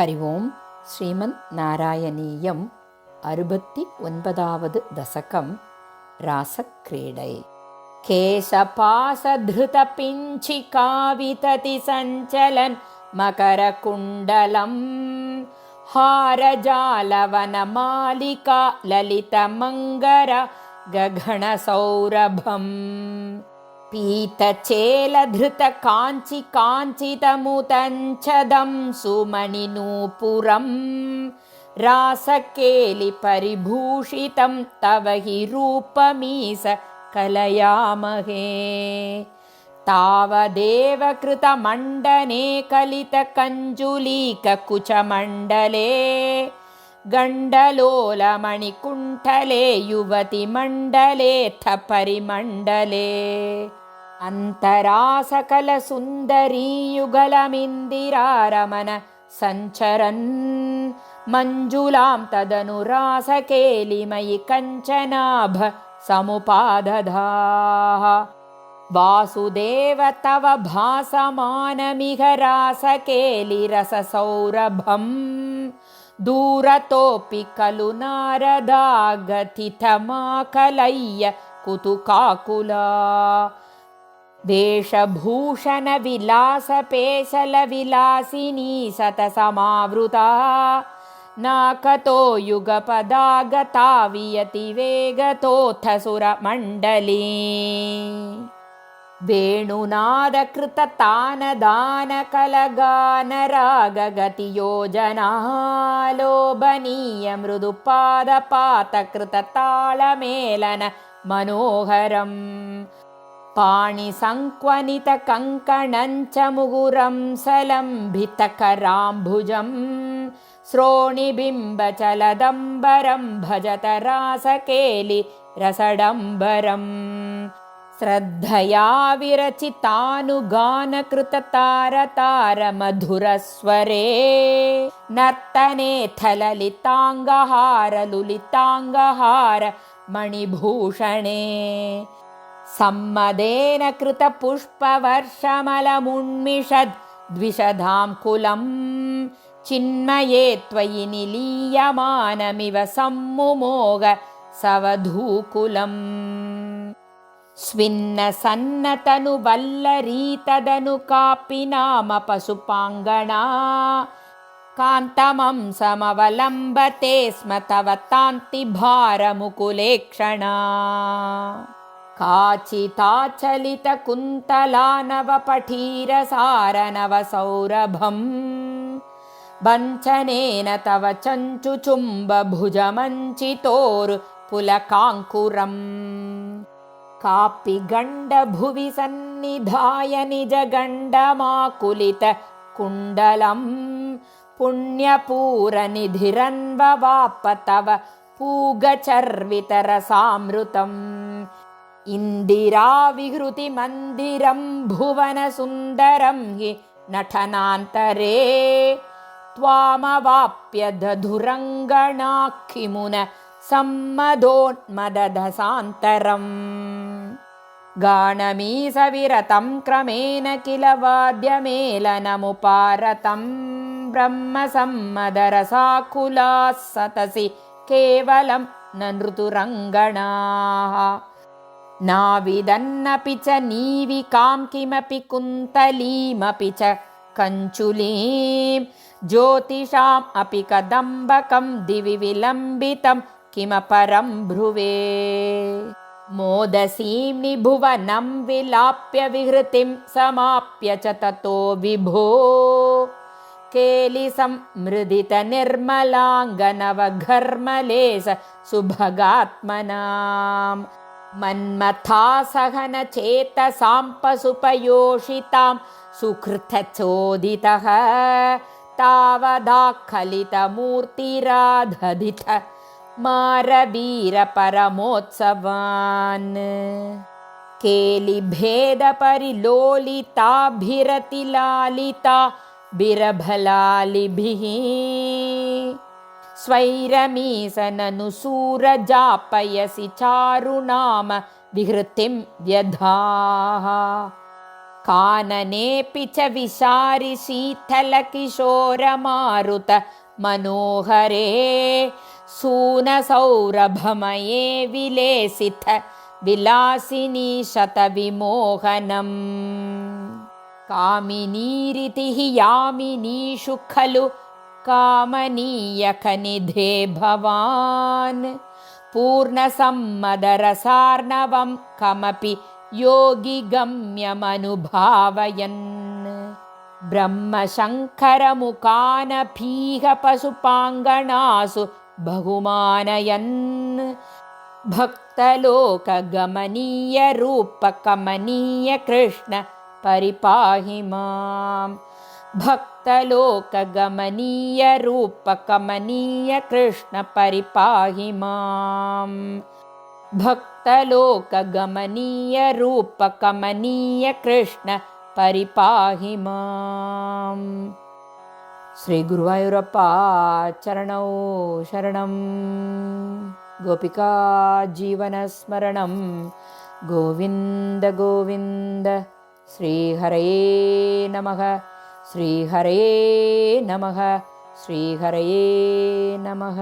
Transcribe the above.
ഹരി ഓം. ശ്രീമന് നാരായണീയം 69வது ദശകം. രാസക്രീഡൈ. കേശപാശധൃതപിഞ്ചികാവിതതി സഞ്ചലൻ മകരകുണ്ടലം ഹാരജാലവനമാലികാ ലളിതമംഗര ഗഗണസൗരഭം പീതചേലധൃതകാഞ്ചി കാഞ്ചിതമുതഞ്ചദം സുമണിനൂപുരം രാസകേലിപരിഭൂഷിതം തവ he രൂപമീശ കലയാമഹേ. താവദേവ കൃതമണ്ഡനെ കലിതകഞ്ജുലീകകുചമണ്ഡലേ ഗണ്ഡലോലമണികുണ്ഠലേ യുവതിമണ്ഡലേऽഥ പരിമണ്ഡലേ അന്തരാസകലസുന്ദരീയുഗലമിന്ദിരാരമന സഞ്ചരൻ മഞ്ജുലാം തദനു രാസകേലിമയി കഞ്ചനാഭ സമുപാദധാഃ. വാസുദേവ തവ ഭാസമാനമിഹ രാസകേലിരസസൗരഭം ദൂരത്തോऽपि खलु नारदागतितमाकलय्य कुतुकाकुला. वेषभूषणविलासपेशलविलासिनी सतसमावृता नाकतो युगपदागता वियति वेगतोऽथ सुरमण्डली. वेणुनादकृततानदानकलगानरागगतियोजनालोभनीय मृदुपादपातकृतताళमेलन मनोहरम् पाणिसङ्क्वनितकङ्कणं च मुहुरं सलम्भितकराम्भुजं श्रोणिबिम्बचलदम्बरं भजत रासकेलि रसडम्बरम्. श्रद्धया विरचितानुगानकृततारतारमधुरस्वरे नर्तनेऽथ ललिताङ्गहारलुलिताङ्गहार मणिभूषणे सम्मदेन कृतपुष्पवर्षमलमुन्मिषद् द्विषधां चिन्मये त्वयि निलीयमानमिव सम्मुमोग सवधूकुलम्. स्विन्नसन्नतनुवल्लरीतदनु कापि नाम पशुपाङ्गणा कान्तमं समवलम्बते स्म तव तान्तिभारमुकुलेक्षणा. काचिताचलितकुन्तला नवपठीरसारनवसौरभं वञ्चनेन तव चञ्चुचुम्बभुजमञ्चितोरुपुलकाङ्कुरम्. कापि गण्डभुवि सन्निधाय निजगण्डमाकुलितकुण्डलं पुण्यपूरनिधिरन्ववाप तव पूगचर्वितरसामृतम्. इन्दिराविहृतिमन्दिरं भुवनसुन्दरं हि नटनान्तरे त्वामवाप्य दधुरङ्गणाखिमुन सम्मदोन्मदधसान्तरम्. गानमीसविरतं क्रमेण किल वाद्यमेलनमुपारतं ब्रह्मसम्मदरसाकुलाः सतसि केवलं न नृतुरङ्गणाः. नाविदन्नपि च नीविकां किमपि कुन्तलीमपि च कञ्चुलीं ज्योतिषाम् अपि कदम्बकं दिवि विलम्बितं किमपरं ब्रुवे. मोदसीं निभुवनं विलाप्य विहृतिं समाप्य च ततो विभो केलिसंमृदितनिर्मलाङ्गनवघर्मलेश सुभगात्मनाम्. मन्मथासहनचेतसां पशुपयोषितां सुकृतचोदितः तावदाखलितमूर्तिराधधित मारवीरपरमोत्सवान्. केलिभेदपरिलोलिताभिरतिलालिता बिरभलालिभिः स्वैरमीसननुसूरजापयसि चारुनाम विहृतिं व्यधाः. काननेऽपि च विशारि शीतलकिशोरमारुत मनोहरे सूनसौरभमये विलेसित विलासिनी शतविमोहनम् कामिनीरिति हि यामिनीषु खलु कामनीयखनिधे भवान् पूर्णसम्मदरसार्णवं कमपि योगिगम्यमनुभावयन् ब्रह्मशङ्करमुखानपीह पशुपाङ्गणासु बहुमानयन् भक्तलोकगमनीयरूपकमनीय कृष्ण परिपाहि माम् भक्तलोकगमनीयरूपकमनीय कृष्ण परिपाहि माम् भक्तलोकगमनीयरूपकमनीय कृष्ण परिपाहि माम् ಶ್ರೀ ಗುರುವಾಯೂರಪ್ಪ ಚರಣೌ ಶರಣಂ ಗೋಪಿಕಾ ಜೀವನ ಸ್ಮರಣಂ ಗೋವಿಂದ ಗೋವಿಂದ ಶ್ರೀ ಹರಯೇ ನಮಃ ಶ್ರೀ ಹರಯೇ ನಮಃ ಶ್ರೀ ಹರಯೇ ನಮಃ